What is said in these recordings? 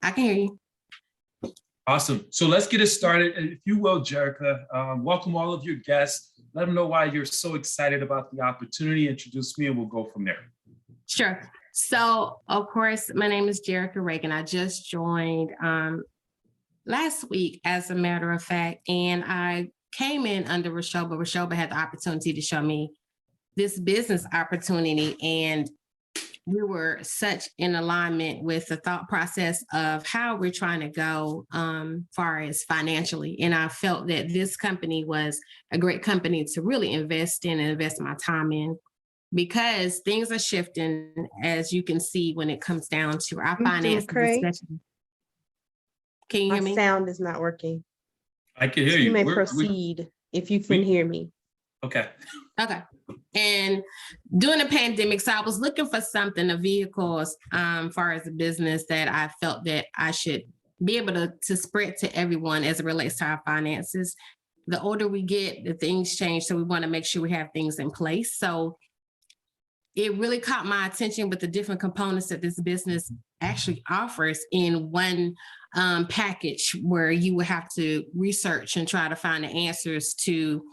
I can hear you. Awesome. So let's get it started. If you will, Jerrica, welcome all of your guests. Let them know why you're so excited about the opportunity. Introduce me and we'll go from there. Sure. So, of course, my name is Jerrica Regan. I just joined last week, as a matter of fact, and I came in under Rashoba. Rashoba had the opportunity to show me this business opportunity, and we were such in alignment with the thought process of how we're trying to go far as financially. And I felt that this company was a great company to really invest in and invest my time in, because things are shifting, as you can see, when it comes down to our finances. Especially. Can you hear me? My sound is not working. I can hear you. You may proceed if you can hear me. Okay. Okay. And during the pandemic, so I was looking for something, a vehicle, far as a business that I felt that I should be able to spread to everyone as it relates to our finances. The older we get, the things change. So we want to make sure we have things in place. So it really caught my attention with the different components that this business actually offers in one package, where you would have to research and try to find the answers to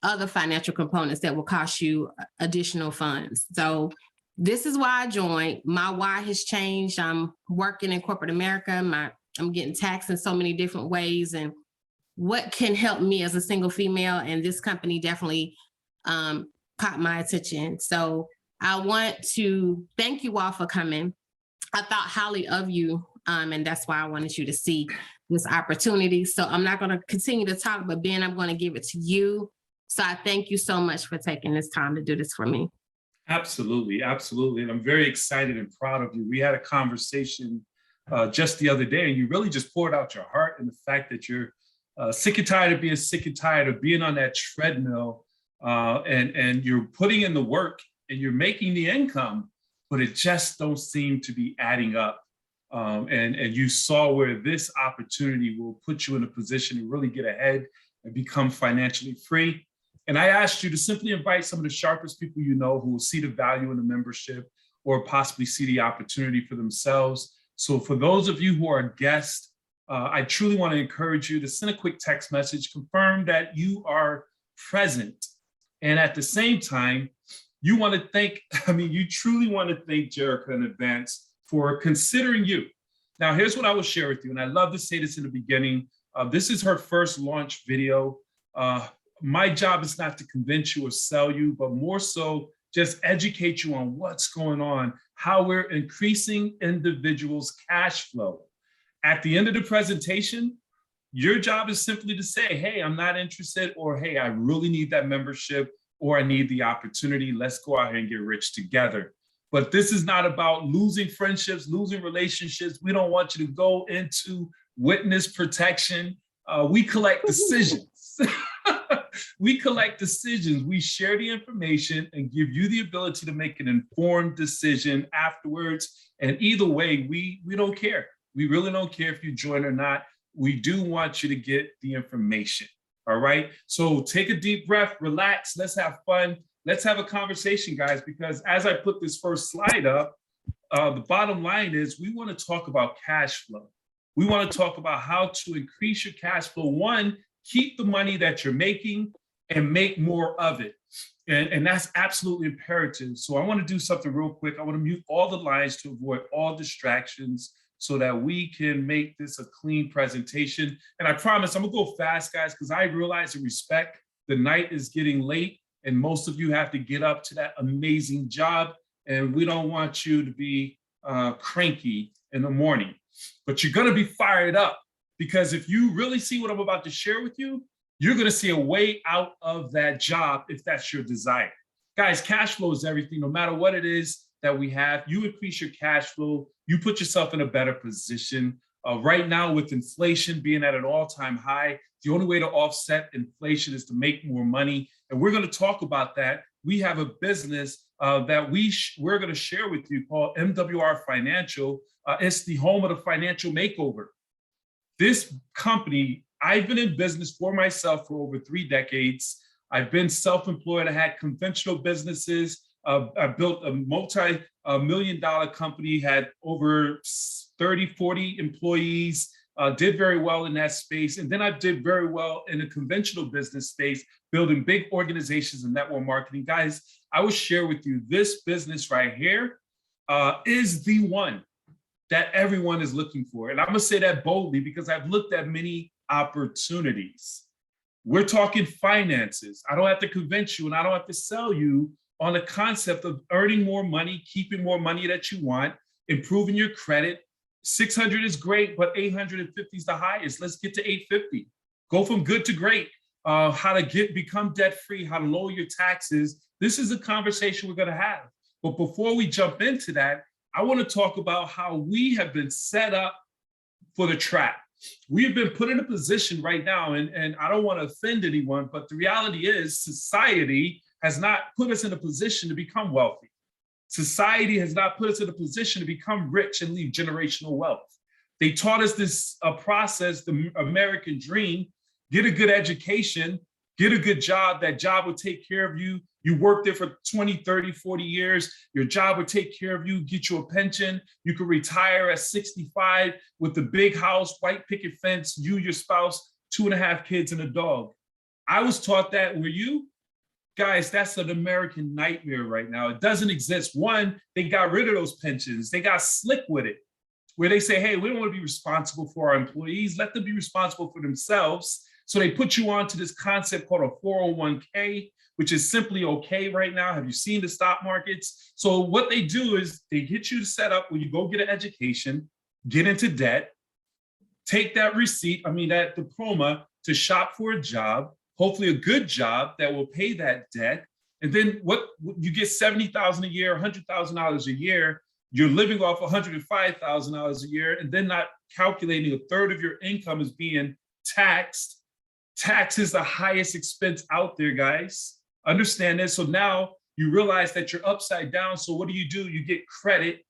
other financial components that will cost you additional funds. So this is why I joined. My why has changed. I'm working in corporate America. I'm getting taxed in so many different ways, and what can help me as a single female, and this company definitely caught my attention. So I want to thank you all for coming. I thought highly of you, and that's why I wanted you to see this opportunity. So I'm not going to continue to talk, but Ben, I'm going to give it to you. So I thank you so much for taking this time to do this for me. Absolutely, absolutely. And I'm very excited and proud of you. We had a conversation just the other day, and you really just poured out your heart and the fact that you're sick and tired of being sick and tired of being on that treadmill, and you're putting in the work and you're making the income, but it just don't seem to be adding up. And you saw where this opportunity will put you in a position to really get ahead and become financially free. And I asked you to simply invite some of the sharpest people you know who will see the value in the membership or possibly see the opportunity for themselves. So for those of you who are guests, I truly want to encourage you to send a quick text message, confirm that you are present. And at the same time, you want to thank, you truly want to thank Jerrica in advance for considering you. Now, here's what I will share with you. And I love to say this in the beginning. This is her first launch video. My job is not to convince you or sell you, but more so just educate you on what's going on, how we're increasing individuals' cash flow. At the end of the presentation, your job is simply to say, hey, I'm not interested, or hey, I really need that membership, or I need the opportunity. Let's go out here and get rich together. But this is not about losing friendships, losing relationships. We don't want you to go into witness protection. We collect decisions. We collect decisions. We share the information and give you the ability to make an informed decision afterwards. And either way, we don't care. We really don't care if you join or not. We do want you to get the information. All right. So take a deep breath, relax. Let's have fun. Let's have a conversation, guys, because as I put this first slide up, the bottom line is we want to talk about cash flow. We want to talk about how to increase your cash flow. One, keep the money that you're making and make more of it. And that's absolutely imperative. So I want to do something real quick. I want to mute all the lines to avoid all distractions so that we can make this a clean presentation. And I promise I'm gonna go fast, guys, because I realize and respect the night is getting late and most of you have to get up to that amazing job. And we don't want you to be cranky in the morning, but you're gonna be fired up, because if you really see what I'm about to share with you, you're gonna see a way out of that job if that's your desire. Guys, cash flow is everything. No matter what it is that we have, you increase your cash flow, you put yourself in a better position. Right now, with inflation being at an all-time high, the only way to offset inflation is to make more money. And we're gonna talk about that. We have a business that we're gonna share with you called MWR Financial. It's the home of the financial makeover. This company, I've been in business for myself for over 3 decades. I've been self-employed. I had conventional businesses. I built a multi-million-dollar company, had over 30, 40 employees, did very well in that space. And then I did very well in a conventional business space, building big organizations and network marketing. Guys, I will share with you this business right here is the one that everyone is looking for. And I'm gonna say that boldly because I've looked at many opportunities. We're talking finances. I don't have to convince you and I don't have to sell you on the concept of earning more money, keeping more money that you want, improving your credit. 600 is great, but 850 is the highest. Let's get to 850. Go from good to great. How to become debt-free, how to lower your taxes. This is a conversation we're gonna have. But before we jump into that, I wanna talk about how we have been set up for the trap. We have been put in a position right now, and I don't wanna offend anyone, but the reality is society has not put us in a position to become wealthy. Society has not put us in a position to become rich and leave generational wealth. They taught us this process, the American dream: get a good education, get a good job. That job will take care of you. You work there for 20, 30, 40 years. Your job will take care of you, get you a pension. You could retire at 65 with a big house, white picket fence, you, your spouse, 2.5 kids and a dog. I was taught that. Were you? Guys, that's an American nightmare right now. It doesn't exist. One, they got rid of those pensions. They got slick with it, where they say, hey, we don't want to be responsible for our employees. Let them be responsible for themselves. So they put you on to this concept called a 401k, which is simply okay right now. Have you seen the stock markets? So what they do is they get you set up where you go get an education, get into debt, take that receipt, that diploma to shop for a job, hopefully a good job that will pay that debt. And then what you get $70,000 a year, $100,000 a year, you're living off $105,000 a year, and then not calculating a third of your income is being taxed. Tax is the highest expense out there, guys. Understand this. So now you realize that you're upside down. So what do? You get credit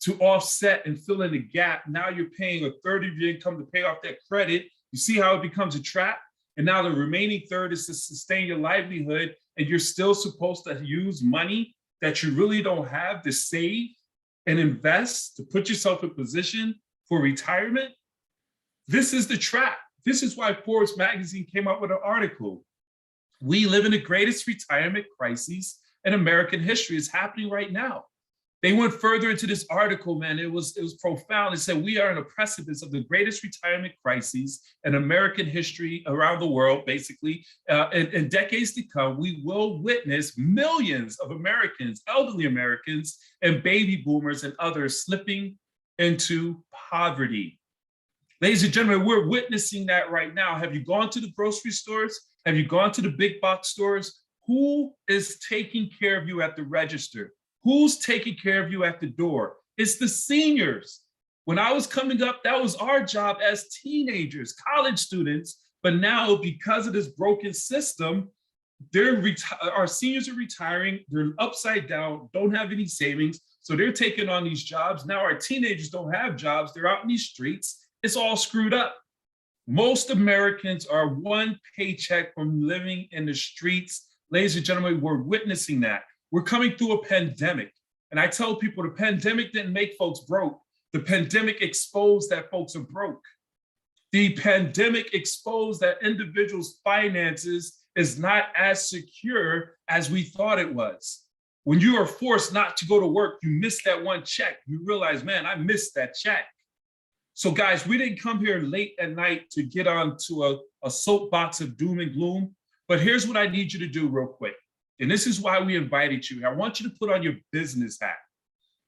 to offset and fill in the gap. Now you're paying a third of your income to pay off that credit. You see how it becomes a trap? And now the remaining third is to sustain your livelihood, and you're still supposed to use money that you really don't have to save and invest to put yourself in position for retirement. This is the trap. This is why Forbes magazine came out with an article. We live in the greatest retirement crisis in American history. It's happening right now. They went further into this article, man. It was profound. It said, we are on a precipice of the greatest retirement crises in American history around the world, basically. In decades to come, we will witness millions of Americans, elderly Americans, and baby boomers and others slipping into poverty. Ladies and gentlemen, we're witnessing that right now. Have you gone to the grocery stores? Have you gone to the big box stores? Who is taking care of you at the register? Who's taking care of you at the door? It's the seniors. When I was coming up, that was our job as teenagers, college students. But now, because of this broken system, our seniors are retiring. They're upside down, don't have any savings. So they're taking on these jobs. Now our teenagers don't have jobs. They're out in these streets. It's all screwed up. Most Americans are one paycheck from living in the streets. Ladies and gentlemen, we're witnessing that. We're coming through a pandemic. And I tell people the pandemic didn't make folks broke. The pandemic exposed that folks are broke. The pandemic exposed that individuals' finances is not as secure as we thought it was. When you are forced not to go to work, you miss that one check. You realize, man, I missed that check. So guys, we didn't come here late at night to get onto a soapbox of doom and gloom. But here's what I need you to do real quick. And this is why we invited you. I want you to put on your business hat.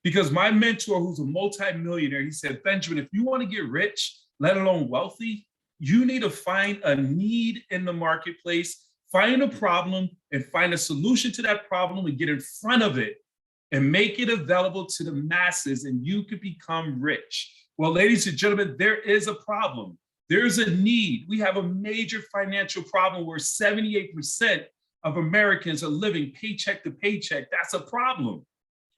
Because my mentor, who's a multimillionaire, he said, Benjamin, if you want to get rich, let alone wealthy, you need to find a need in the marketplace, find a problem and find a solution to that problem and get in front of it and make it available to the masses, and you could become rich. Well, ladies and gentlemen, there is a problem. There's a need. We have a major financial problem where 78% of Americans are living paycheck to paycheck. That's a problem.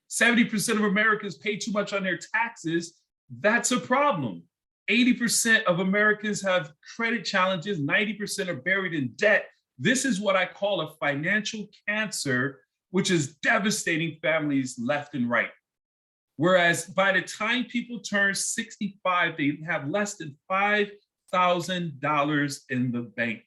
70% of Americans pay too much on their taxes. That's a problem. 80% of Americans have credit challenges. 90% are buried in debt. This is what I call a financial cancer, which is devastating families left and right. Whereas by the time people turn 65, they have less than $5,000 in the bank.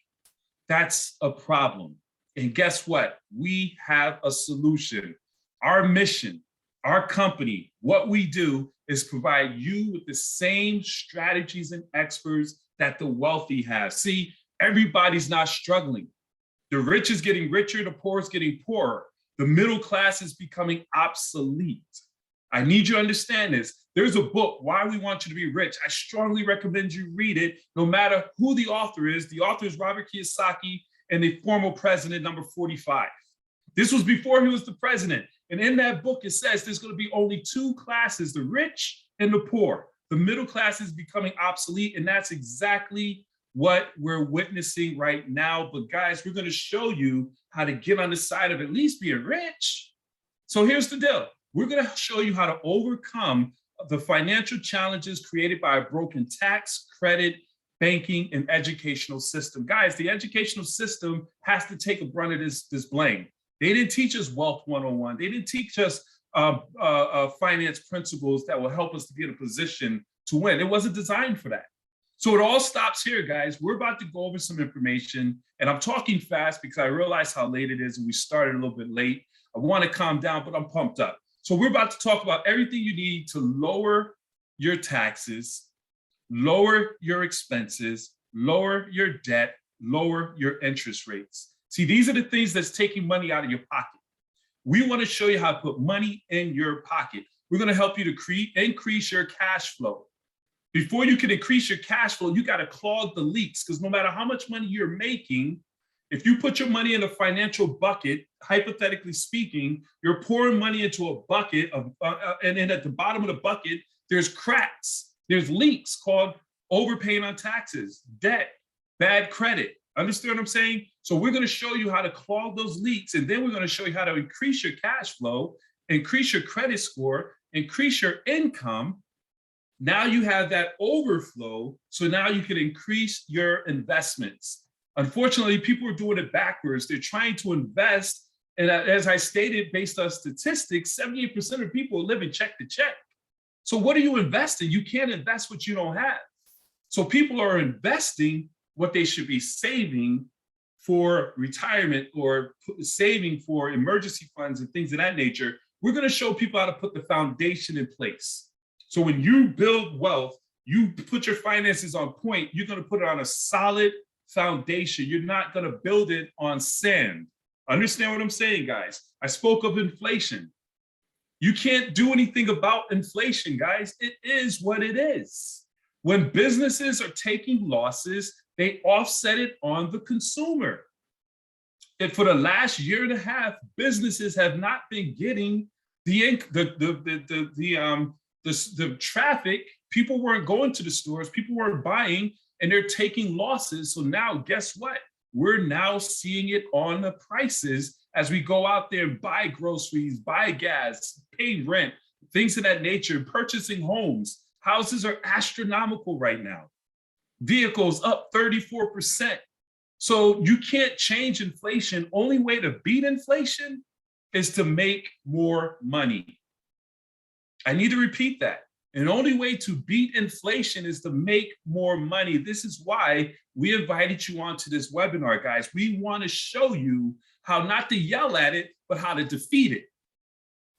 That's a problem. And guess what? We have a solution. Our mission, our company, what we do is provide you with the same strategies and experts that the wealthy have. See, everybody's not struggling. The rich is getting richer, the poor is getting poorer. The middle class is becoming obsolete. I need you to understand this. There's a book, Why We Want You to Be Rich. I strongly recommend you read it, no matter who the author is. The author is Robert Kiyosaki and the former president, number 45. This was before he was the president. And in that book, it says there's going to be only two classes, the rich and the poor. The middle class is becoming obsolete, and that's exactly what we're witnessing right now. But guys, we're going to show you how to get on the side of at least being rich. So here's the deal. We're going to show you how to overcome the financial challenges created by a broken tax, credit, banking, and educational system. Guys, the educational system has to take a brunt of this blame. They didn't teach us Wealth 101. They didn't teach us finance principles that will help us to be in a position to win. It wasn't designed for that. So it all stops here, guys. We're about to go over some information, and I'm talking fast because I realize how late it is and we started a little bit late. I want to calm down, but I'm pumped up. So we're about to talk about everything you need to lower your taxes, lower your expenses, lower your debt, lower your interest rates. See, these are the things that's taking money out of your pocket. We want to show you how to put money in your pocket. We're going to help you to increase your cash flow. Before you can increase your cash flow, you got to clog the leaks, because no matter how much money you're making, if you put your money in a financial bucket, hypothetically speaking, you're pouring money into a bucket and then at the bottom of the bucket, there's cracks, there's leaks called overpaying on taxes, debt, bad credit. Understand what I'm saying? So we're going to show you how to clog those leaks, and then we're going to show you how to increase your cash flow, increase your credit score, increase your income. Now you have that overflow, so now you can increase your investments. Unfortunately, people are doing it backwards. They're trying to invest, and as I stated, based on statistics, 78% of people are living check to check. So what are you investing? You can't invest what you don't have. So people are investing what they should be saving for retirement or saving for emergency funds and things of that nature. We're going to show people how to put the foundation in place. So when you build wealth, you put your finances on point, you're going to put it on a solid foundation. You're not going to build it on sand. Understand what I'm saying, guys? I spoke of inflation. You can't do anything about inflation, guys. It is what it is. When businesses are taking losses, they offset it on the consumer. And for the last year and a half, businesses have not been getting the traffic. People weren't going to the stores, people weren't buying, and they're taking losses. So now, guess what? We're now seeing it on the prices as we go out there and buy groceries, buy gas, pay rent, things of that nature, purchasing homes. Houses are astronomical right now. Vehicles up 34%. So you can't change inflation. Only way to beat inflation is to make more money. I need to repeat that. And the only way to beat inflation is to make more money. This is why we invited you onto this webinar, guys. We want to show you how not to yell at it, but how to defeat it.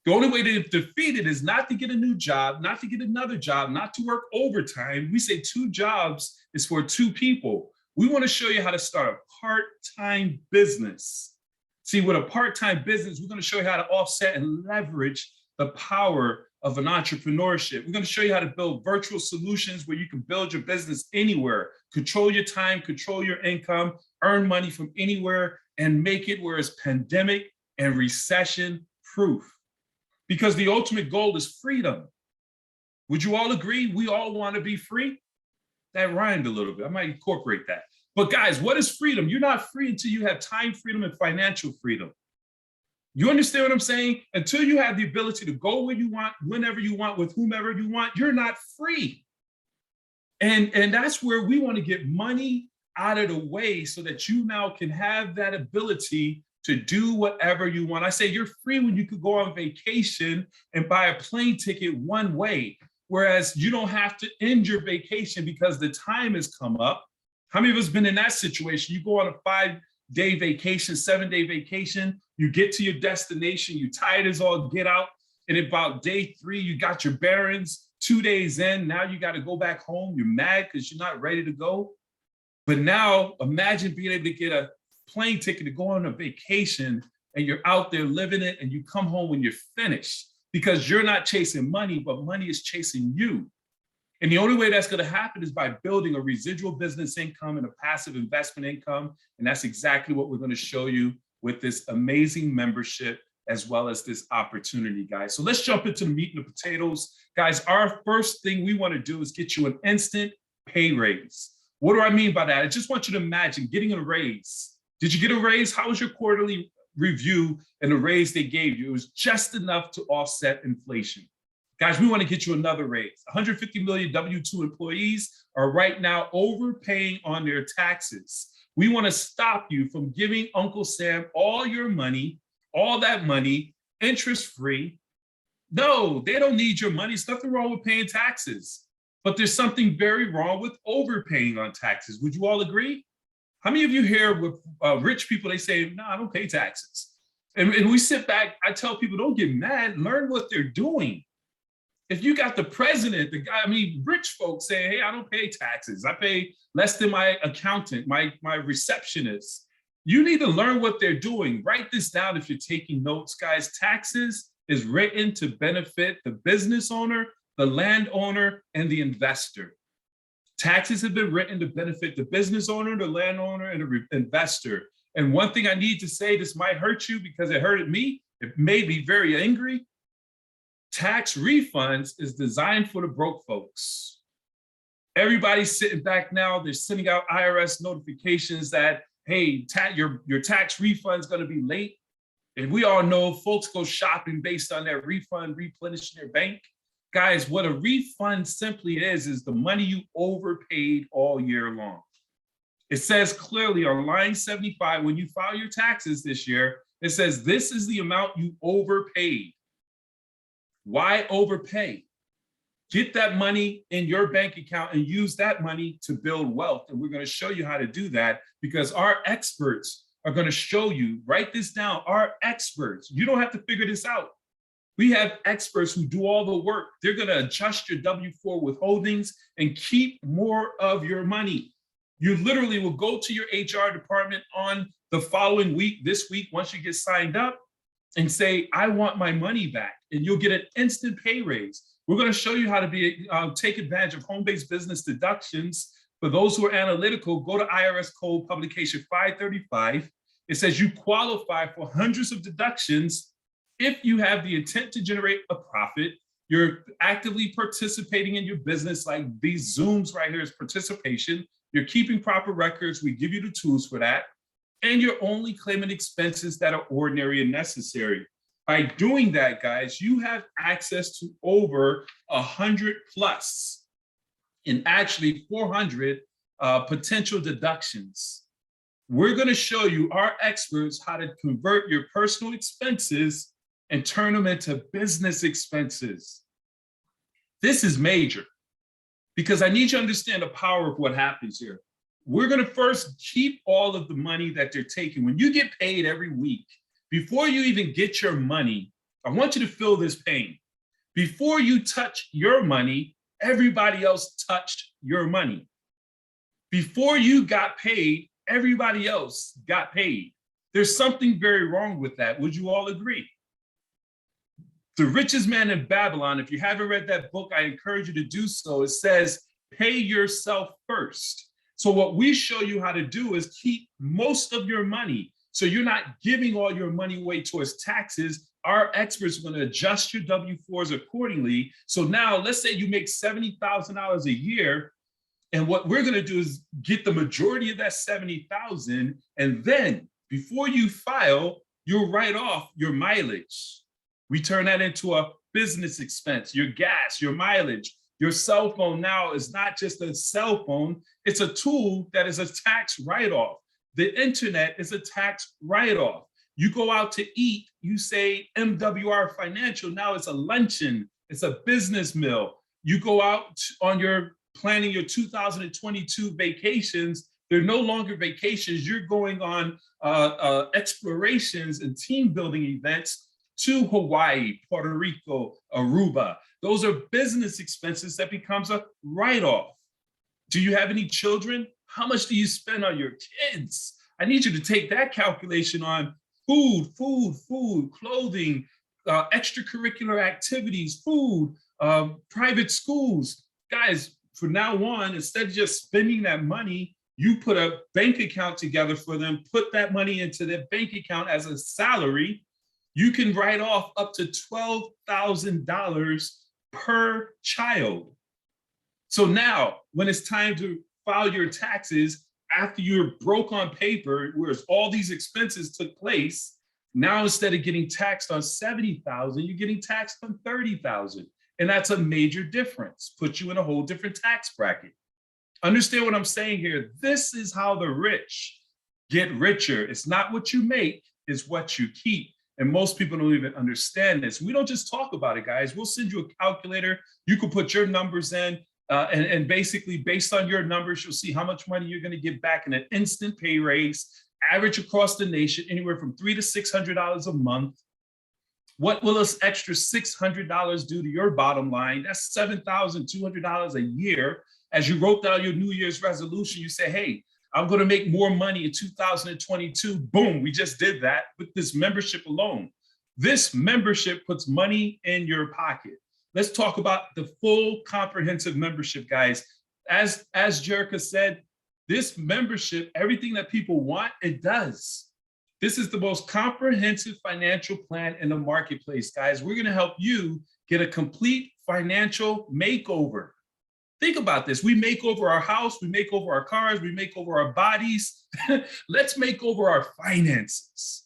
The only way to defeat it is not to get a new job, not to get another job, not to work overtime. We say 2 jobs is for 2 people. We want to show you how to start a part-time business. See, with a part-time business, we're going to show you how to offset and leverage the power of an entrepreneurship. We're going to show you how to build virtual solutions where you can build your business anywhere, control your time, control your income, earn money from anywhere, and make it where it's pandemic and recession proof. Because the ultimate goal is freedom. Would you all agree? We all want to be free? That rhymed a little bit. I might incorporate that. But guys, what is freedom? You're not free until you have time freedom and financial freedom. You understand what I'm saying? Until you have the ability to go where you want, whenever you want, with whomever you want, you're not free. And that's where we want to get money out of the way so that you now can have that ability to do whatever you want. I say you're free when you could go on vacation and buy a plane ticket one way, whereas you don't have to end your vacation because the time has come up. How many of us been in that situation? You go on a 5-day vacation, 7-day vacation, you get to your destination, you tired as all get out, and about day 3, you got your bearings. 2 days in, now you got to go back home. You're mad because you're not ready to go. But now imagine being able to get a plane ticket to go on a vacation and you're out there living it and you come home when you're finished because you're not chasing money, but money is chasing you. And the only way that's going to happen is by building a residual business income and a passive investment income. And that's exactly what we're going to show you with this amazing membership as well as this opportunity, guys. So let's jump into the meat and the potatoes. Guys, our first thing we want to do is get you an instant pay raise. What do I mean by that? I just want you to imagine getting a raise. Did you get a raise? How was your quarterly review and the raise they gave you? It was just enough to offset inflation. Guys, we want to get you another raise. 150 million W-2 employees are right now overpaying on their taxes. We want to stop you from giving Uncle Sam all your money, all that money, interest-free. No, they don't need your money. There's nothing wrong with paying taxes. But there's something very wrong with overpaying on taxes. Would you all agree? How many of you here with rich people, they say, no, I don't pay taxes. And we sit back, I tell people, don't get mad, learn what they're doing. If you got the president, the guy, rich folks saying, hey, I don't pay taxes. I pay less than my accountant, my receptionist. You need to learn what they're doing. Write this down if you're taking notes, guys. Taxes is written to benefit the business owner, the landowner, and the investor. Taxes have been written to benefit the business owner, the landowner, and the investor. And one thing I need to say, this might hurt you because it hurted me. It made me very angry. Tax refunds is designed for the broke folks. Everybody's sitting back now. They're sending out IRS notifications that, hey, your tax refund is going to be late. And we all know folks go shopping based on that refund, replenishing their bank. Guys, what a refund simply is the money you overpaid all year long. It says clearly on line 75, when you file your taxes this year, it says this is the amount you overpaid. Why overpay? Get that money in your bank account and use that money to build wealth. And we're going to show you how to do that because our experts are going to show you, write this down, our experts. You don't have to figure this out. We have experts who do all the work. They're going to adjust your W-4 withholdings and keep more of your money. You literally will go to your HR department on the following week, this week, once you get signed up, and say, I want my money back. And you'll get an instant pay raise. We're going to show you how to take advantage of home-based business deductions. For those who are analytical, go to IRS Code Publication 535. It says you qualify for hundreds of deductions if you have the intent to generate a profit, you're actively participating in your business, like these Zooms right here is participation. You're keeping proper records. We give you the tools for that. And you're only claiming expenses that are ordinary and necessary. By doing that, guys, you have access to over 100 plus, and actually 400 potential deductions. We're going to show you, our experts, how to convert your personal expenses and turn them into business expenses. This is major because I need you to understand the power of what happens here. We're going to first keep all of the money that they're taking. When you get paid every week, before you even get your money, I want you to feel this pain. Before you touch your money, everybody else touched your money. Before you got paid, everybody else got paid. There's something very wrong with that. Would you all agree? The Richest Man in Babylon, if you haven't read that book, I encourage you to do so. It says, pay yourself first. So what we show you how to do is keep most of your money. So you're not giving all your money away towards taxes. Our experts are going to adjust your W-4s accordingly. So now let's say you make $70,000 a year. And what we're going to do is get the majority of that $70,000. And then before you file, you'll write off your mileage. We turn that into a business expense, your gas, your mileage. Your cell phone now is not just a cell phone, it's a tool that is a tax write-off. The internet is a tax write-off. You go out to eat, you say MWR Financial, now it's a luncheon, it's a business meal. You go out on your planning your 2022 vacations, they're no longer vacations, you're going on explorations and team building events to Hawaii, Puerto Rico, Aruba. Those are business expenses that becomes a write-off. Do you have any children? How much do you spend on your kids? I need you to take that calculation on food, clothing, extracurricular activities, food, private schools. Guys, from now on, instead of just spending that money, you put a bank account together for them, put that money into their bank account as a salary. You can write off up to $12,000 per child. So now, when it's time to file your taxes, after you're broke on paper, whereas all these expenses took place, now instead of getting taxed on $70,000, you're getting taxed on $30,000. And that's a major difference, puts you in a whole different tax bracket. Understand what I'm saying here? This is how the rich get richer. It's not what you make, it's what you keep. And most people don't even understand this. We don't just talk about it, guys. We'll send you a calculator. You can put your numbers in, and basically based on your numbers, you'll see how much money you're going to get back in an instant pay raise, average across the nation, anywhere from $300 to $600 a month. What will this extra $600 do to your bottom line? That's $7,200 a year. As you wrote down your New Year's resolution, you say, hey, I'm going to make more money in 2022. Boom, we just did that with this membership alone. This membership puts money in your pocket. Let's talk about the full comprehensive membership, guys. As Jerrica said, this membership, everything that people want, it does. This is the most comprehensive financial plan in the marketplace, guys. We're going to help you get a complete financial makeover. Think about this. We make over our house, we make over our cars, we make over our bodies. Let's make over our finances.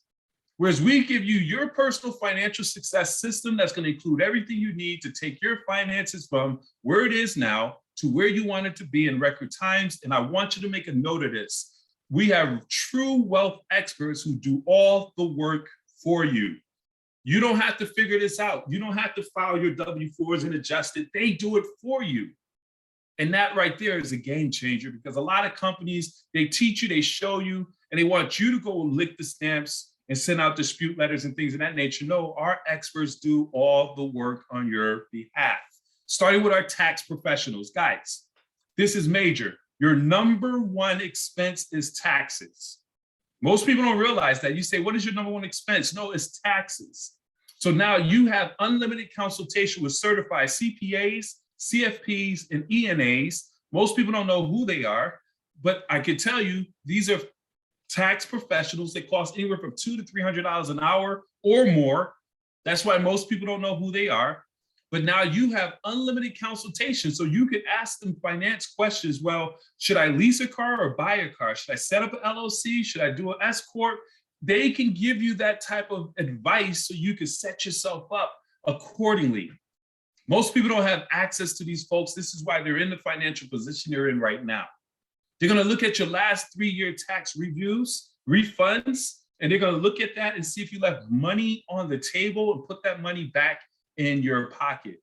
Whereas we give you your personal financial success system that's going to include everything you need to take your finances from where it is now to where you want it to be in record times. And I want you to make a note of this. We have true wealth experts who do all the work for you. You don't have to figure this out. You don't have to file your W-4s and adjust it. They do it for you. And that right there is a game changer, because a lot of companies, they teach you, they show you, and they want you to go lick the stamps and send out dispute letters and things of that nature. No, our experts do all the work on your behalf. Starting with our tax professionals. Guys, this is major. Your number one expense is taxes. Most people don't realize that. You say, what is your number one expense? No, it's taxes. So now you have unlimited consultation with certified CPAs, CFPs, and ENAs. Most people don't know who they are, but I can tell you, these are tax professionals that cost anywhere from $200 to $300 an hour or more. That's why most people don't know who they are. But now you have unlimited consultation. So you could ask them finance questions. Well, should I lease a car or buy a car? Should I set up an LLC? Should I do an S Corp? They can give you that type of advice so you can set yourself up accordingly. Most people don't have access to these folks. This is why they're in the financial position they're in right now. They're going to look at your last 3-year tax reviews, refunds, and they're going to look at that and see if you left money on the table and put that money back in your pocket.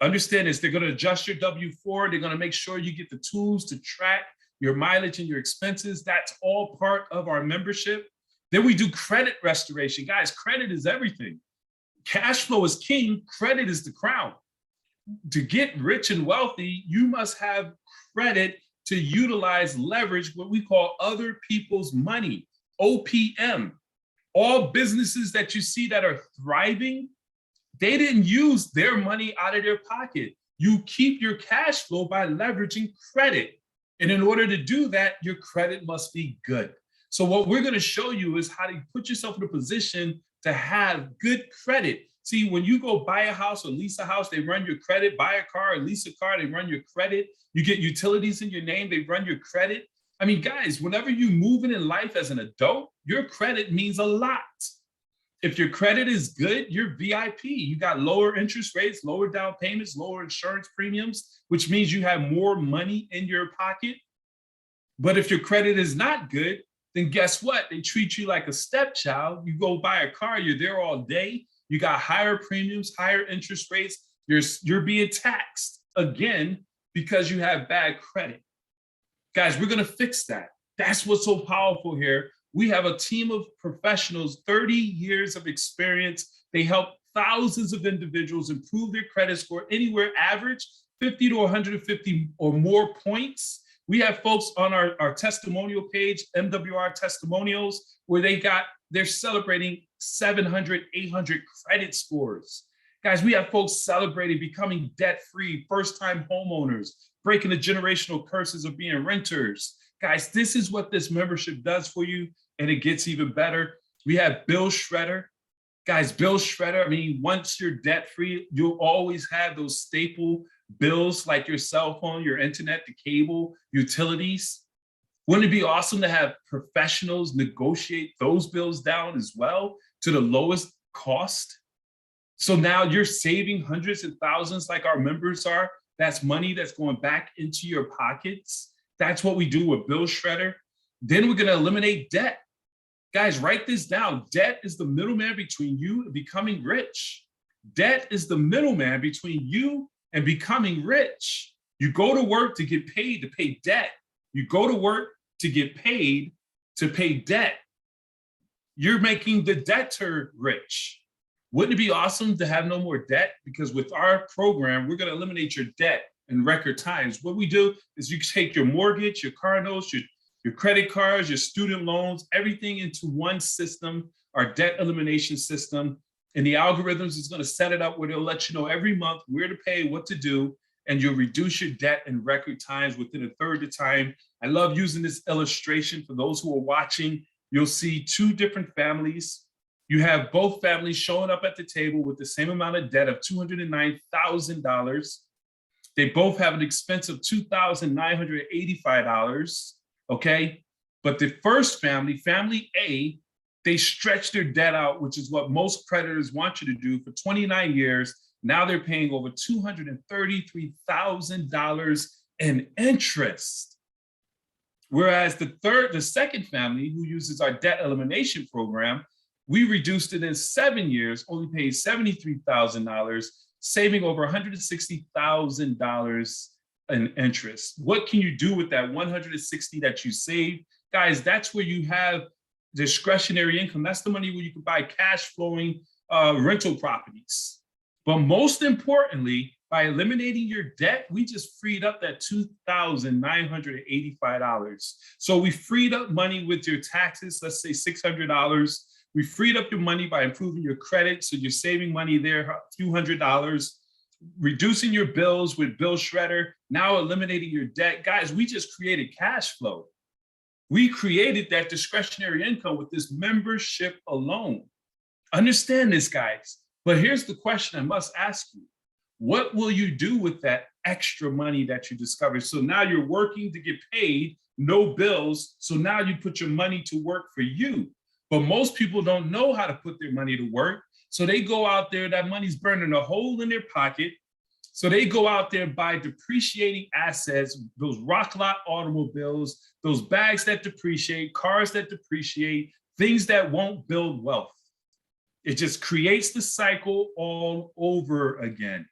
Understand this, they're going to adjust your W-4. They're going to make sure you get the tools to track your mileage and your expenses. That's all part of our membership. Then we do credit restoration. Guys, credit is everything. Cash flow is king, credit is the crown. To get rich and wealthy, you must have credit to utilize leverage, what we call other people's money, OPM. All businesses that you see that are thriving, they didn't use their money out of their pocket. You keep your cash flow by leveraging credit. And in order to do that, your credit must be good. So what we're going to show you is how to put yourself in a position to have good credit. See, when you go buy a house or lease a house, they run your credit. Buy a car or lease a car, they run your credit. You get utilities in your name, they run your credit. I mean, guys, whenever you move in life as an adult, your credit means a lot. If your credit is good, you're VIP. You got lower interest rates, lower down payments, lower insurance premiums, which means you have more money in your pocket. But if your credit is not good, then guess what? They treat you like a stepchild. You go buy a car, you're there all day. You got higher premiums, higher interest rates. You're being taxed again because you have bad credit. Guys, we're going to fix that. That's what's so powerful here. We have a team of professionals, 30 years of experience. They help thousands of individuals improve their credit score, anywhere average 50 to 150 or more points. We have folks on our testimonial page, MWR testimonials, where they're celebrating 700, 800 credit scores. Guys, we have folks celebrating becoming debt-free, first-time homeowners, breaking the generational curses of being renters. Guys, this is what this membership does for you, and it gets even better. We have Bill Shredder. Guys, Bill Shredder, I mean, once you're debt-free, you'll always have those staple bills like your cell phone, your internet, the cable, utilities. Wouldn't it be awesome to have professionals negotiate those bills down as well to the lowest cost? So now you're saving hundreds and thousands like our members are. That's money that's going back into your pockets. That's what we do with Bill Shredder. Then we're going to eliminate debt. Guys, write this down. Debt is the middleman between you and becoming rich. Debt is the middleman between you and becoming rich. You go to work to get paid to pay debt. You go to work to get paid to pay debt. You're making the debtor rich. Wouldn't it be awesome to have no more debt? Because with our program, we're going to eliminate your debt in record times. What we do is you take your mortgage, your car notes, your credit cards, your student loans, everything into one system, our debt elimination system. And the algorithms is going to set it up where they'll let you know every month where to pay, what to do, and you'll reduce your debt in record times within a third of the time. I love using this illustration for those who are watching. You'll see two different families. You have both families showing up at the table with the same amount of debt of $209,000. They both have an expense of $2,985, okay? But the first family, family A, they stretched their debt out, which is what most creditors want you to do, for 29 years. Now they're paying over $233,000 in interest. Whereas the second family, who uses our debt elimination program, we reduced it in 7 years, only paid $73,000, saving over $160,000 in interest. What can you do with that $160,000 that you save? Guys, that's where you have discretionary income. That's the money where you can buy cash flowing rental properties. But most importantly, by eliminating your debt, we just freed up that $2,985. So we freed up money with your taxes, let's say $600. We freed up your money by improving your credit, so you're saving money there, a few $100s, reducing your bills with Bill Shredder, now eliminating your debt. Guys, we just created cash flow. We created that discretionary income with this membership alone. Understand this, guys. But here's the question I must ask you. What will you do with that extra money that you discovered? So now you're working to get paid, no bills. So now you put your money to work for you. But most people don't know how to put their money to work. So they go out there, that money's burning a hole in their pocket. So they go out there and buy depreciating assets, those rock lot automobiles, those bags that depreciate, cars that depreciate, things that won't build wealth. It just creates the cycle all over again.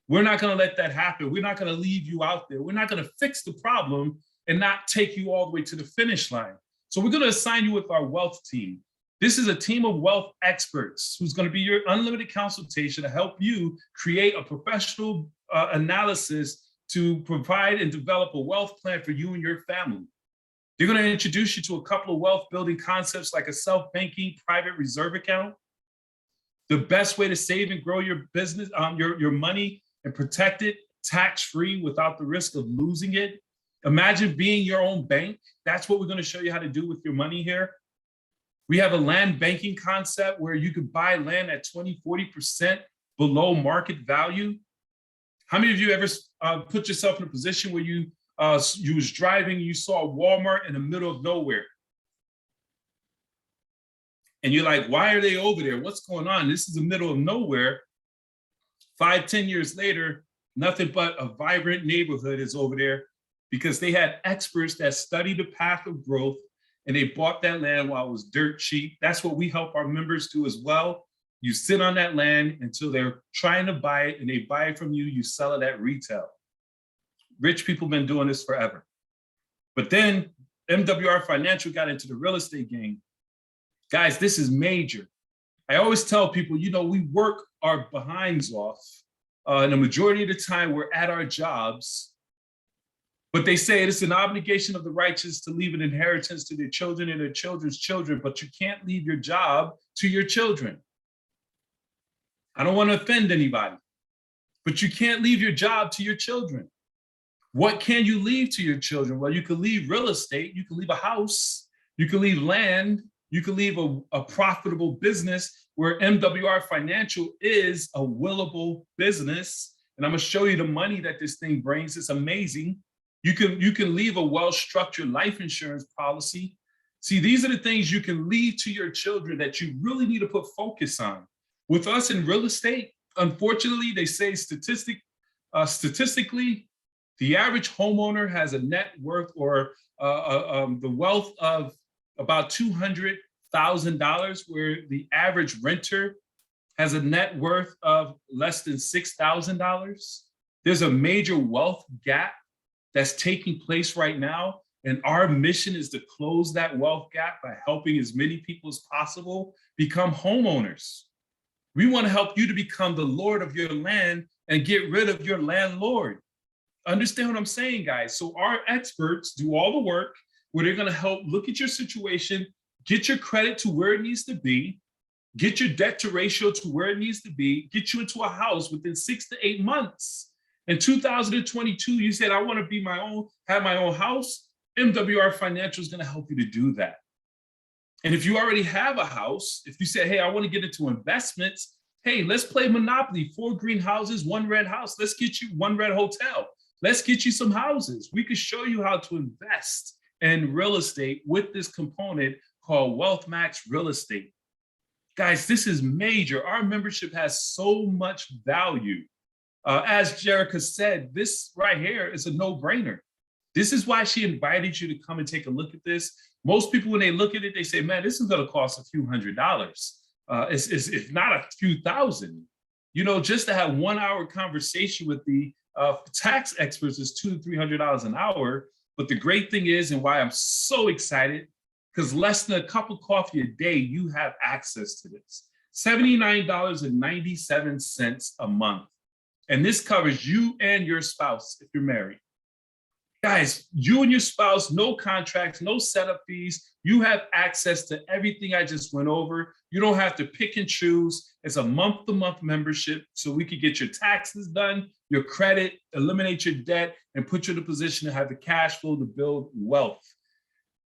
We're not going to let that happen. We're not going to leave you out there. We're not going to fix the problem and not take you all the way to the finish line. So we're going to assign you with our wealth team. This is a team of wealth experts who's going to be your unlimited consultation to help you create a professional analysis to provide and develop a wealth plan for you and your family. They're going to introduce you to a couple of wealth building concepts like a self-banking private reserve account, the best way to save and grow your business, your money and protect it tax-free without the risk of losing it. Imagine being your own bank. That's what we're going to show you how to do with your money here. We have a land banking concept where you could buy land at 20, 40% below market value. How many of you ever put yourself in a position where you was driving, you saw a Walmart in the middle of nowhere? And you're like, why are they over there? What's going on? This is the middle of nowhere. 5, 10 years later, nothing but a vibrant neighborhood is over there because they had experts that studied the path of growth and they bought that land while it was dirt cheap. That's what we help our members do as well. You sit on that land until they're trying to buy it, and they buy it from you, you sell it at retail. Rich people have been doing this forever. But then MWR Financial got into the real estate game. Guys, this is major. I always tell people, we work our behinds off. And the majority of the time we're at our jobs, but they say it's an obligation of the righteous to leave an inheritance to their children and their children's children, but you can't leave your job to your children. I don't want to offend anybody, but you can't leave your job to your children. What can you leave to your children? Well, you can leave real estate, you can leave a house, you can leave land, you can leave a profitable business, where MWR Financial is a willable business. And I'm gonna show you the money that this thing brings. It's amazing. You can leave a well-structured life insurance policy. See, these are the things you can leave to your children that you really need to put focus on. With us in real estate, unfortunately, they say statistically, the average homeowner has a net worth or the wealth of about $200,000, where the average renter has a net worth of less than $6,000. There's a major wealth gap that's taking place right now. And our mission is to close that wealth gap by helping as many people as possible become homeowners. We want to help you to become the Lord of your land and get rid of your landlord. Understand what I'm saying, guys? So our experts do all the work where they're going to help look at your situation, get your credit to where it needs to be, get your debt to ratio to where it needs to be, get you into a house within 6 to 8 months. In 2022, you said, I want to be have my own house. MWR Financial is going to help you to do that. And if you already have a house, if you say, hey, I want to get into investments, hey, let's play Monopoly, 4 green houses, 1 red house. Let's get you 1 red hotel. Let's get you some houses. We could show you how to invest in real estate with this component called Wealth Max Real Estate. Guys, this is major. Our membership has so much value. As Jerrica said, this right here is a no-brainer. This is why she invited you to come and take a look at this. Most people, when they look at it, they say, man, this is going to cost a few $100s. If not a few thousand. Just to have 1 hour conversation with the tax experts is $200 to $300 an hour. But the great thing is, and why I'm so excited, because less than a cup of coffee a day, you have access to this. $79.97 a month. And this covers you and your spouse if you're married. Guys, you and your spouse, no contracts, no setup fees. You have access to everything I just went over. You don't have to pick and choose. It's a month-to-month membership, so we could get your taxes done, your credit, eliminate your debt, and put you in a position to have the cash flow to build wealth.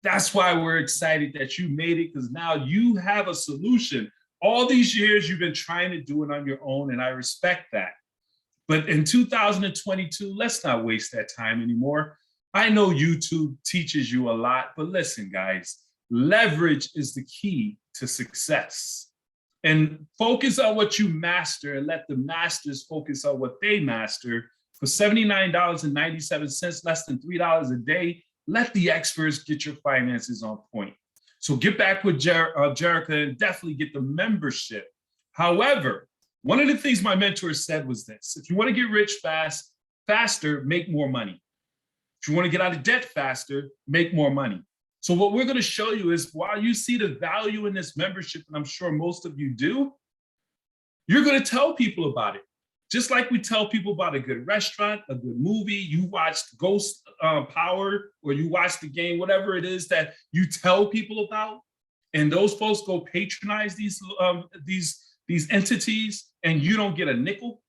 That's why we're excited that you made it, because now you have a solution. All these years you've been trying to do it on your own, and I respect that. But in 2022, let's not waste that time anymore. I know YouTube teaches you a lot, but listen, guys, leverage is the key to success. And focus on what you master and let the masters focus on what they master. For $79.97, less than $3 a day, let the experts get your finances on point. So get back with Jerrica and definitely get the membership. However, one of the things my mentor said was this: if you want to get rich faster, make more money. If you want to get out of debt faster, make more money. So what we're going to show you is, while you see the value in this membership, and I'm sure most of you do, you're going to tell people about it. Just like we tell people about a good restaurant, a good movie, you watched Ghost Power, or you watched the game, whatever it is that you tell people about, and those folks go patronize these entities, and you don't get a nickel.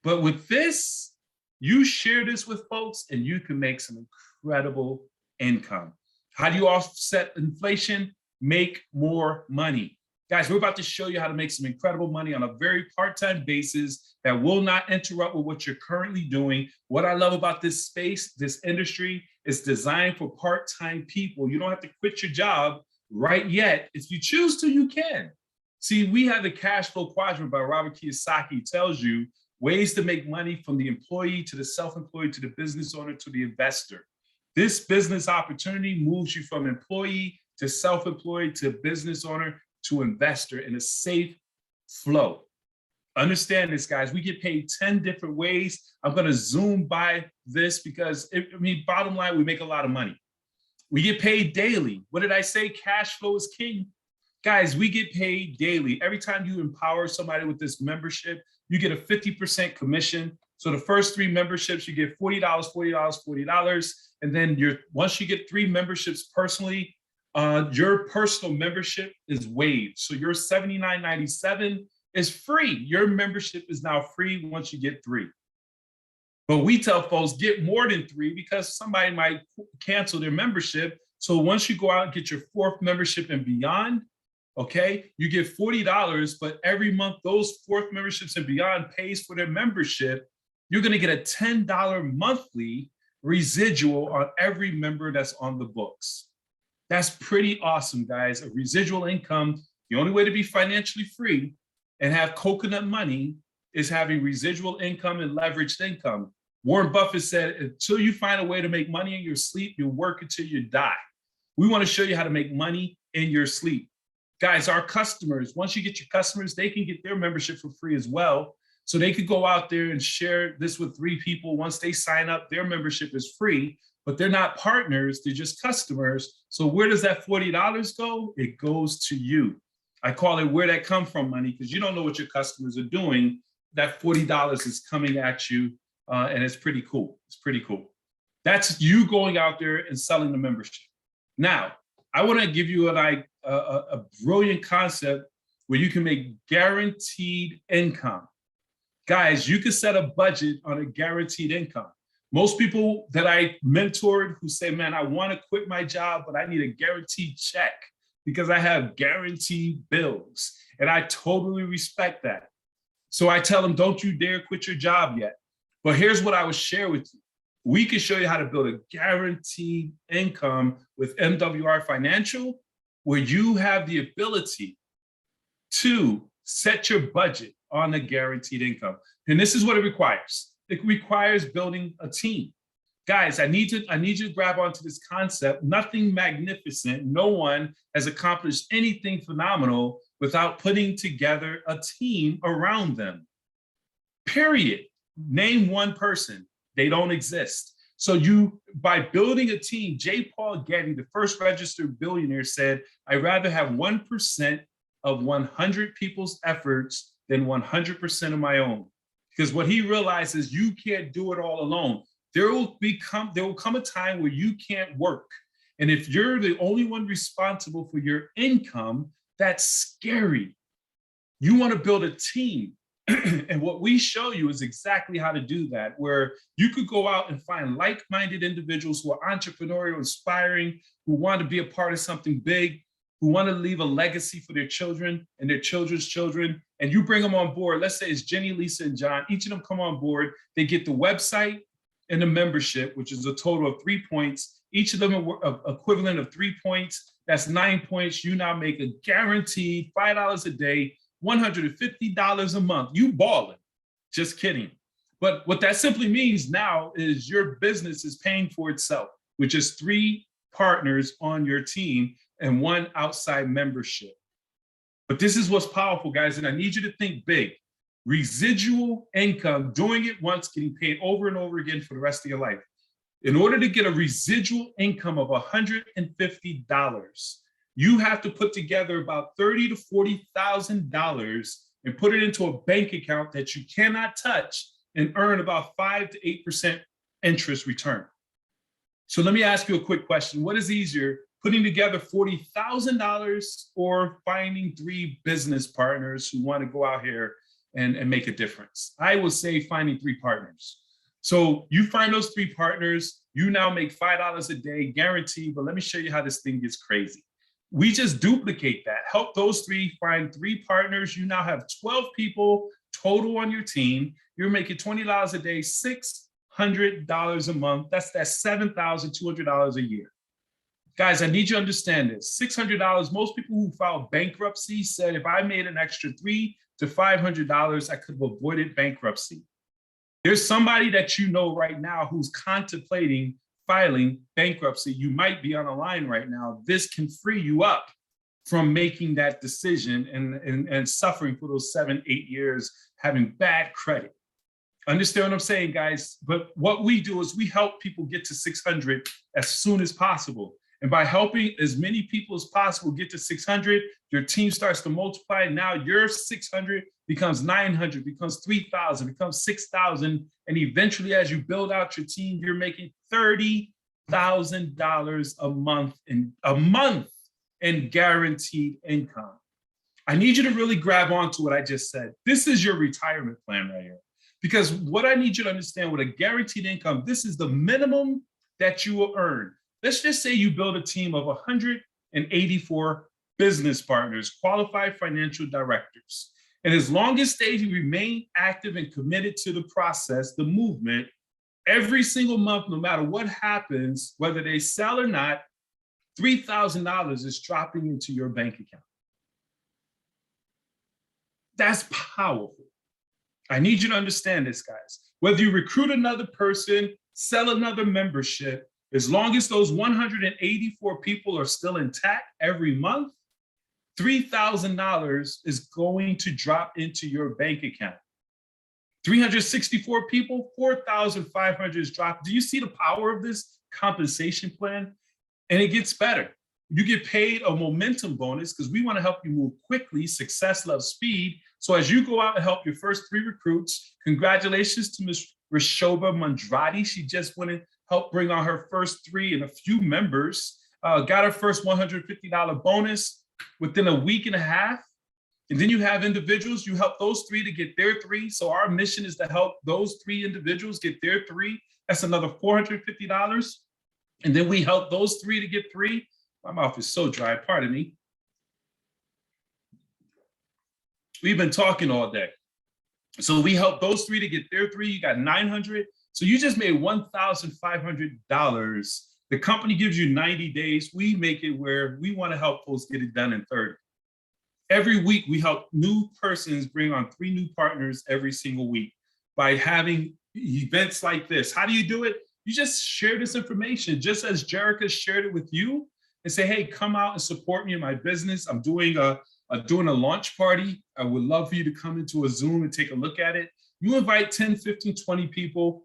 But with this, you share this with folks and you can make some incredible income. How do you offset inflation? Make more money. Guys, we're about to show you how to make some incredible money on a very part-time basis that will not interrupt with what you're currently doing. What I love about this space, this industry, is designed for part-time people. You don't have to quit your job right yet. If you choose to, you can. See, we have the cash flow quadrant by Robert Kiyosaki. It tells you ways to make money from the employee to the self-employed to the business owner to the investor. This business opportunity moves you from employee to self-employed to business owner to investor in a safe flow. Understand this, guys. We get paid 10 different ways. I'm going to zoom by this because, bottom line, we make a lot of money. We get paid daily. What did I say? Cash flow is king. Guys, we get paid daily. Every time you empower somebody with this membership, you get a 50% commission. So the first 3 memberships, you get $40, $40, $40. And then once you get 3 memberships personally, your personal membership is waived. So your $79.97 is free. Your membership is now free once you get 3. But we tell folks, get more than 3 because somebody might cancel their membership. So once you go out and get your 4th membership and beyond, okay, you get $40, but every month those 4th memberships and beyond pays for their membership. You're gonna get a $10 monthly residual on every member that's on the books. That's pretty awesome, guys. A residual income, the only way to be financially free and have coconut money is having residual income and leveraged income. Warren Buffett said, until you find a way to make money in your sleep, you'll work until you die. We want to show you how to make money in your sleep. Guys, our customers, once you get your customers, they can get their membership for free as well. So they could go out there and share this with 3 people. Once they sign up, their membership is free, but they're not partners, they're just customers. So where does that $40 go? It goes to you. I call it where that come from money, because you don't know what your customers are doing. That $40 is coming at you, and it's pretty cool. It's pretty cool. That's you going out there and selling the membership. Now, I want to give you a brilliant concept where you can make guaranteed income. Guys, you can set a budget on a guaranteed income. Most people that I mentored who say, man, I want to quit my job, but I need a guaranteed check because I have guaranteed bills. And I totally respect that. So I tell them, don't you dare quit your job yet. But here's what I would share with you. We can show you how to build a guaranteed income with MWR Financial, where you have the ability to set your budget on a guaranteed income. And this is what it requires. It requires building a team. Guys, I need you to grab onto this concept. Nothing magnificent. No one has accomplished anything phenomenal without putting together a team around them. Period. Name one person. They don't exist. So by building a team, J. Paul Getty, the first registered billionaire, said, I'd rather have 1% of 100 people's efforts than 100% of my own. Because what he realizes, you can't do it all alone. There will come a time where you can't work. And if you're the only one responsible for your income, that's scary. You want to build a team. And what we show you is exactly how to do that, where you could go out and find like-minded individuals who are entrepreneurial, inspiring, who want to be a part of something big, who want to leave a legacy for their children and their children's children, and you bring them on board. Let's say it's Jenny, Lisa, and John. Each of them come on board. They get the website and the membership, which is a total of 3 points. Each of them are equivalent of 3 points. That's 9 points. You now make a guaranteed $5 a day, $150 a month. You balling. Just kidding. But what that simply means now is your business is paying for itself, which is 3 partners on your team and 1 outside membership. But this is what's powerful, guys, and I need you to think big. Residual income, doing it once, getting paid over and over again for the rest of your life. In order to get a residual income of $150, you have to put together about $30,000 to $40,000 and put it into a bank account that you cannot touch and earn about 5 to 8% interest return. So let me ask you a quick question. What is easier, putting together $40,000 or finding 3 business partners who want to go out here and make a difference? I would say finding 3 partners. So you find those 3 partners, you now make $5 a day guaranteed, but let me show you how this thing gets crazy. We just duplicate that, help those 3 find 3 partners. You now have 12 people total on your team. You're making $20 a day, $600 a month. That's $7,200 a year. Guys, I need you to understand this. $600, most people who filed bankruptcy said, if I made an extra $300 to $500, I could have avoided bankruptcy. There's somebody that you know right now who's contemplating filing bankruptcy, you might be on a line right now. This can free you up from making that decision and suffering for those 7, 8 years, having bad credit. Understand what I'm saying, guys? But what we do is we help people get to 600 as soon as possible. And by helping as many people as possible get to 600, your team starts to multiply. Now your 600 becomes 900, becomes 3,000, becomes 6,000. And eventually, as you build out your team, you're making $30,000 a month in guaranteed income. I need you to really grab onto what I just said. This is your retirement plan right here. Because what I need you to understand with a guaranteed income, this is the minimum that you will earn. Let's just say you build a team of 184 business partners, qualified financial directors. And as long as they remain active and committed to the process, the movement, every single month, no matter what happens, whether they sell or not, $3,000 is dropping into your bank account. That's powerful. I need you to understand this, guys. Whether you recruit another person, sell another membership, as long as those 184 people are still intact every month, $3,000 is going to drop into your bank account. 364 people, 4,500 is dropped. Do you see the power of this compensation plan? And it gets better. You get paid a momentum bonus because we want to help you move quickly. Success loves speed. So as you go out and help your first 3 recruits, congratulations to Ms. Rishoba Mandrati. She just went and helped bring on her first 3 and a few members, got her first $150 bonus within a week and a half. And then you have individuals, you help those 3 to get their 3. So our mission is to help those 3 individuals get their 3. That's another $450. And then we help those 3 to get 3. My mouth is so dry, pardon me. We've been talking all day. So we help those 3 to get their 3. You got 900. So you just made $1,500. The company gives you 90 days. We make it where we want to help folks get it done in 30. Every week, we help new persons bring on 3 new partners every single week by having events like this. How do you do it? You just share this information, just as Jerrica shared it with you, and say, hey, come out and support me in my business. I'm doing a launch party. I would love for you to come into a Zoom and take a look at it. You invite 10, 15, 20 people,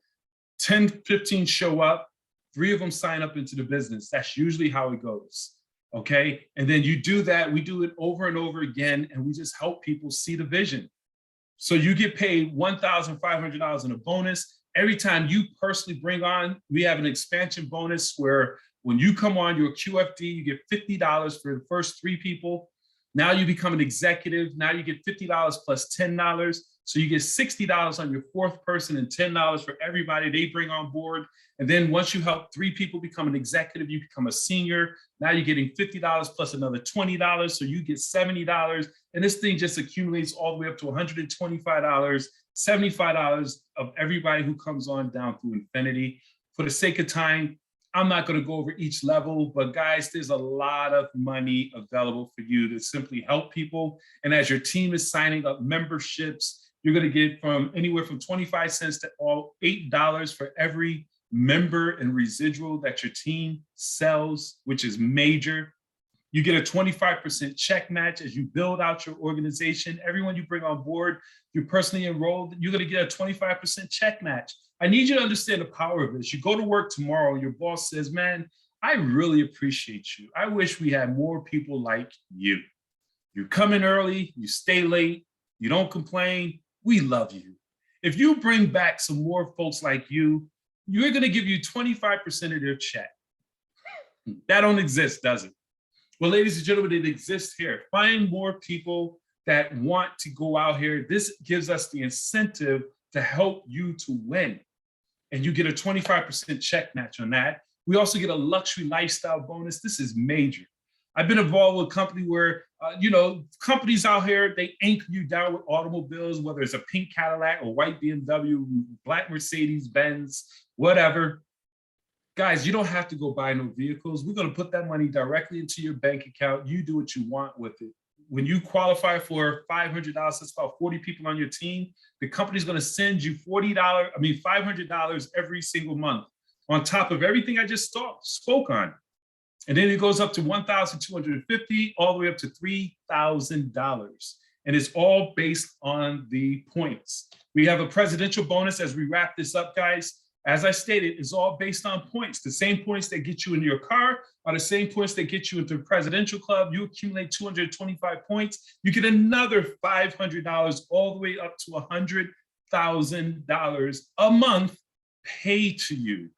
10, 15 show up, 3 of them sign up into the business. That's usually how it goes, okay? And then you do that, we do it over and over again, and we just help people see the vision. So you get paid $1,500 in a bonus. Every time you personally bring on, we have an expansion bonus where when you come on your QFD, you get $50 for the first 3 people. Now you become an executive. Now you get $50 plus $10. So you get $60 on your 4th person and $10 for everybody they bring on board. And then once you help 3 people become an executive, you become a senior. Now you're getting $50 plus another $20. So you get $70. And this thing just accumulates all the way up to $125, $75 of everybody who comes on down through infinity. For the sake of time, I'm not going to go over each level, but guys, there's a lot of money available for you to simply help people. And as your team is signing up memberships, you're going to get from anywhere from 25 cents to all $8 for every member and residual that your team sells, which is major. You get a 25% check match as you build out your organization. Everyone you bring on board, you're personally enrolled, you're going to get a 25% check match. I need you to understand the power of this. You go to work tomorrow and your boss says, man, I really appreciate you. I wish we had more people like you. You come in early, you stay late, you don't complain. We love you. If you bring back some more folks like you, you're going to give you 25% of their check. That don't exist, does it? Well, ladies and gentlemen, it exists here. Find more people that want to go out here. This gives us the incentive to help you to win. And you get a 25% check match on that. We also get a luxury lifestyle bonus. This is major. I've been involved with a company where, companies out here, they anchor you down with automobiles, whether it's a pink Cadillac or white BMW, black Mercedes Benz, whatever. Guys, you don't have to go buy no vehicles. We're going to put that money directly into your bank account. You do what you want with it. When you qualify for $500, that's about 40 people on your team. The company's going to send you $500 every single month. on top of everything I just spoke on. And then it goes up to $1,250 all the way up to $3,000. And it's all based on the points. We have a presidential bonus as we wrap this up, guys. As I stated, it's all based on points. The same points that get you in your car are the same points that get you into the presidential club. You accumulate 225 points, you get another $500 all the way up to $100,000 a month paid to you.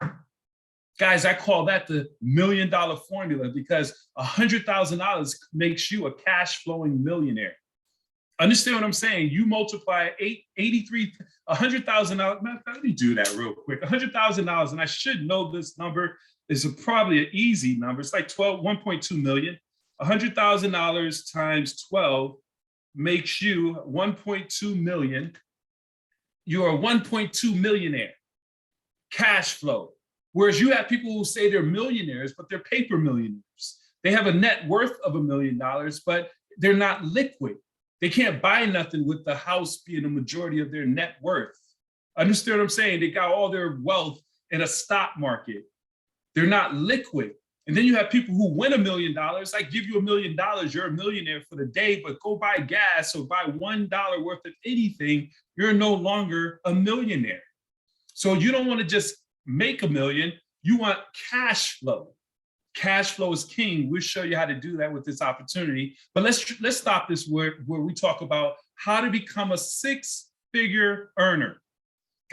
Guys, I call that the $1 million formula because $100,000 makes you a cash flowing millionaire. Understand what I'm saying? You multiply $100,000. Let me do that real quick. $100,000, and I should know this number is probably an easy number. It's like 1.2 million. $100,000 times 12 makes you 1.2 million. You're a 1.2 millionaire cash flow. Whereas you have people who say they're millionaires, but they're paper millionaires. They have a net worth of $1 million, but they're not liquid. They can't buy nothing with the house being the majority of their net worth. Understand what I'm saying? They got all their wealth in a stock market. They're not liquid. And then you have people who win $1 million. I give you $1 million, you're a millionaire for the day, but go buy gas or buy $1 worth of anything, you're no longer a millionaire. So you don't want to just make $1 million, you want cash flow. Cash flow is king. We'll show you how to do that with this opportunity. But let's stop this where we talk about how to become a six-figure earner.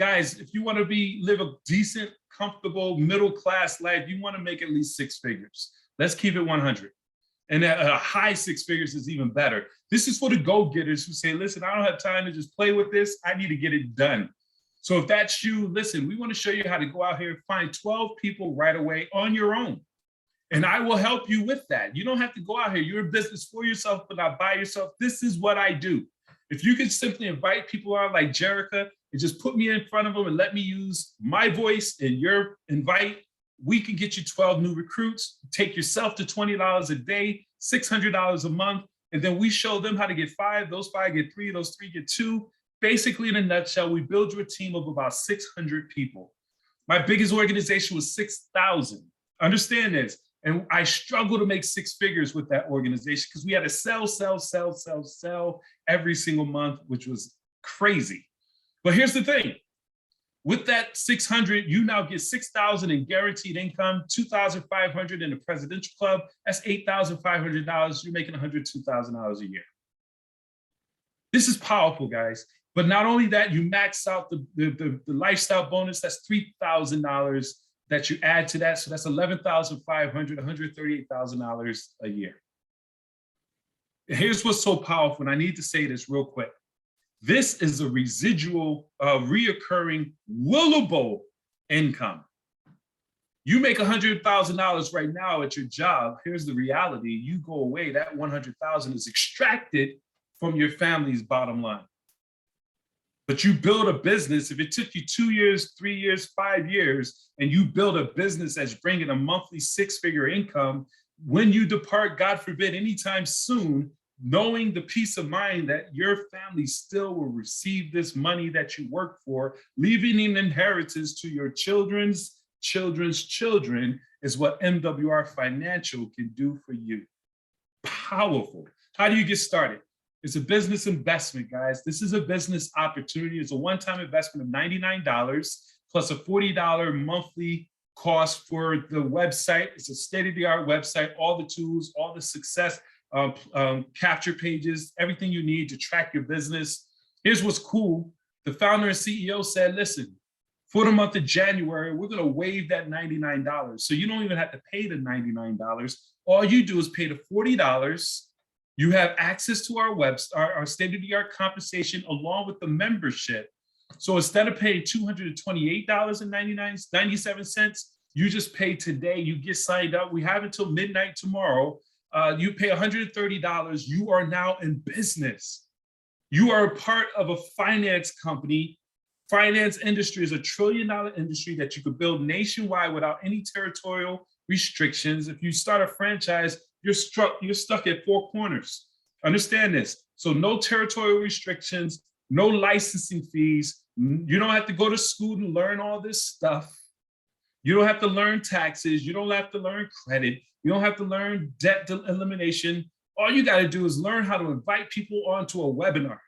Guys, if you want to live a decent, comfortable, middle-class life, you want to make at least six figures. Let's keep it 100. And a high six figures is even better. This is for the go-getters who say, listen, I don't have time to just play with this. I need to get it done. So if that's you, listen, we want to show you how to go out here and find 12 people right away on your own. And I will help you with that. You don't have to go out here. You're in business for yourself, but not by yourself. This is what I do. If you could simply invite people on like Jerrica and just put me in front of them and let me use my voice and your invite, we can get you 12 new recruits, take yourself to $20 a day, $600 a month. And then we show them how to get 5, those 5 get 3, those 3 get 2. Basically, in a nutshell, we build you a team of about 600 people. My biggest organization was 6,000. Understand this. And I struggled to make six figures with that organization because we had to sell every single month, which was crazy. But here's the thing. With that 600, you now get 6,000 in guaranteed income, 2,500 in the presidential club. That's $8,500. You're making $102,000 a year. This is powerful, guys. But not only that, you max out the lifestyle bonus. That's $3,000 that you add to that. So that's $11,500, $138,000 a year. And here's what's so powerful, and I need to say this real quick. This is a residual, reoccurring, willable income. You make $100,000 right now at your job. Here's the reality. You go away, that $100,000 is extracted from your family's bottom line. But you build a business, if it took you 2 years, 3 years, 5 years, and you build a business that's bringing a monthly six-figure income, when you depart, God forbid, anytime soon, knowing the peace of mind that your family still will receive this money that you work for, leaving an inheritance to your children's children's children is what MWR Financial can do for you. Powerful. How do you get started? It's a business investment, guys. This is a business opportunity. It's a one-time investment of $99 plus a $40 monthly cost for the website. It's a state-of-the-art website, all the tools, all the success capture pages, everything you need to track your business. Here's what's cool. The founder and CEO said, listen, for the month of January, we're going to waive that $99. So you don't even have to pay the $99. All you do is pay the $40. You have access to our website, our state-of-the-art compensation along with the membership. So instead of paying $228.97, you just pay today. You get signed up. We have until midnight tomorrow. You pay $130. You are now in business. You are a part of a finance company. Finance industry is $1 trillion industry that you could build nationwide without any territorial restrictions. If you start a franchise, you're stuck at 4 corners. Understand this. So no territorial restrictions, no licensing fees. You don't have to go to school to learn all this stuff. You don't have to learn taxes. You don't have to learn credit. You don't have to learn debt elimination. All you got to do is learn how to invite people onto a webinar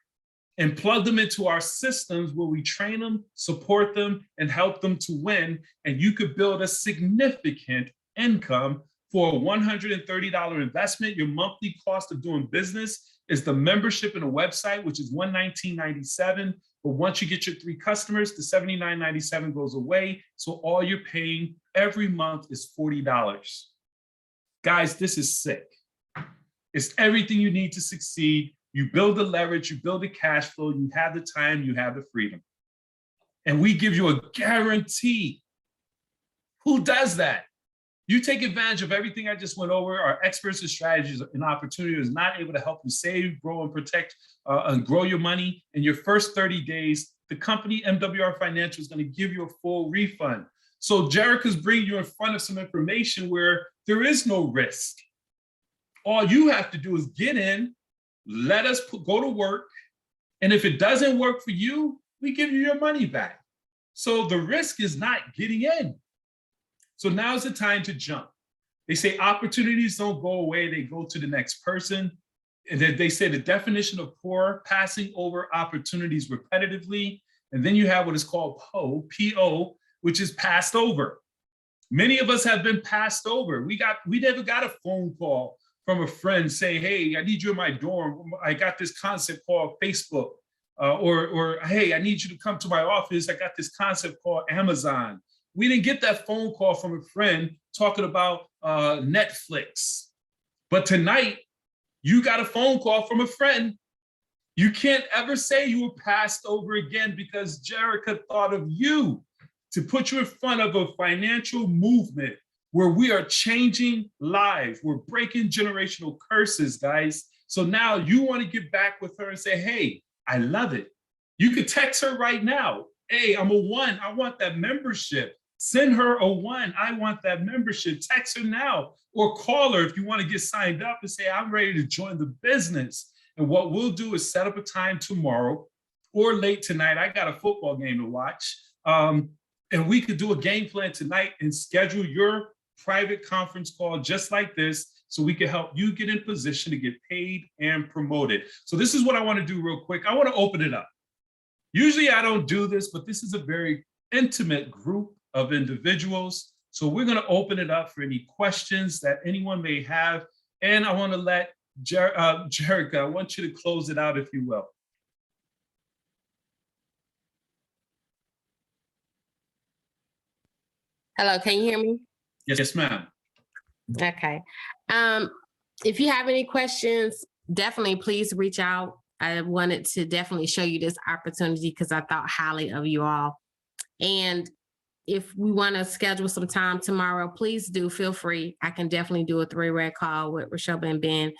and plug them into our systems where we train them, support them, and help them to win. And you could build a significant income for a $130 investment. Your monthly cost of doing business is the membership in a website, which is $119.97. But once you get your 3 customers, the $79.97 goes away. So all you're paying every month is $40. Guys, this is sick. It's everything you need to succeed. You build the leverage, you build the cash flow, you have the time, you have the freedom. And we give you a guarantee. Who does that? You take advantage of everything I just went over. Our experts in strategies and opportunities not able to help you save, grow, and protect and grow your money. In your first 30 days, the company MWR Financial is going to give you a full refund. So Jerrica's bringing you in front of some information where there is no risk. All you have to do is get in, let us go to work. And if it doesn't work for you, we give you your money back. So the risk is not getting in. So now's the time to jump. They say opportunities don't go away, they go to the next person. And then they say the definition of poor, passing over opportunities repetitively. And then you have what is called PO, P-O, which is passed over. Many of us have been passed over. We never got a phone call from a friend saying, hey, I need you in my dorm. I got this concept called Facebook. Or hey, I need you to come to my office. I got this concept called Amazon. We didn't get that phone call from a friend talking about Netflix. But tonight, you got a phone call from a friend. You can't ever say you were passed over again because Jerrica thought of you to put you in front of a financial movement where we are changing lives. We're breaking generational curses, guys. So now you want to get back with her and say, hey, I love it. You could text her right now. Hey, I'm a 1. I want that membership. Send her a 1. I want that membership. Text her now or call her if you want to get signed up and say, I'm ready to join the business. And what we'll do is set up a time tomorrow or late tonight. I got a football game to watch. And we could do a game plan tonight and schedule your private conference call just like this so we can help you get in position to get paid and promoted. So this is what I want to do real quick. I want to open it up. Usually I don't do this, but this is a very intimate group of individuals. So we're going to open it up for any questions that anyone may have. And I want to let Jerrica, I want you to close it out, if you will. Hello, can you hear me? Yes, ma'am. Okay. If you have any questions, definitely please reach out. I wanted to definitely show you this opportunity because I thought highly of you all. And if we want to schedule some time tomorrow, please do feel free. I can definitely do a 3-way call with Rochelle and Ben.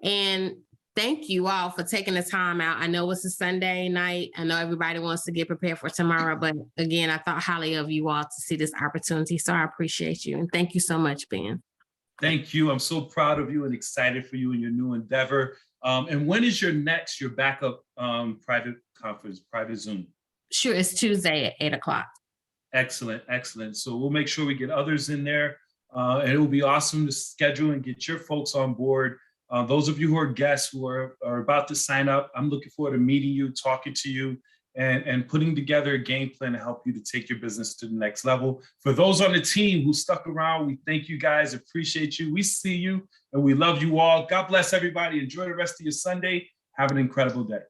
And thank you all for taking the time out. I know it's a Sunday night. I know everybody wants to get prepared for tomorrow, but again, I thought highly of you all to see this opportunity. So I appreciate you. And thank you so much, Ben. Thank you. I'm so proud of you and excited for you in your new endeavor. And when is your backup private conference, private Zoom? Sure, it's Tuesday at 8 o'clock. Excellent, excellent. So we'll make sure we get others in there. And it will be awesome to schedule and get your folks on board. Those of you who are guests who are about to sign up, I'm looking forward to meeting you, talking to you, and putting together a game plan to help you to take your business to the next level. For those on the team who stuck around, we thank you guys, appreciate you. We see you and we love you all. God bless everybody. Enjoy the rest of your Sunday. Have an incredible day.